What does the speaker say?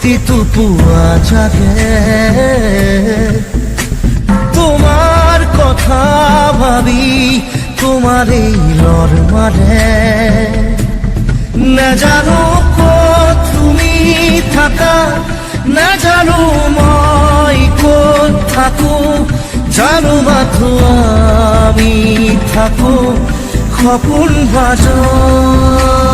প্ৰতিটো পুৱা জাগে তোমাৰ কথা ভাবি তোমাৰ এই লৰ মাৰে নাজানো ক'ত তুমি থাকা নাজানো মই ক'ত থাকো জানো মাথো আমি থাকো সপোন বাজত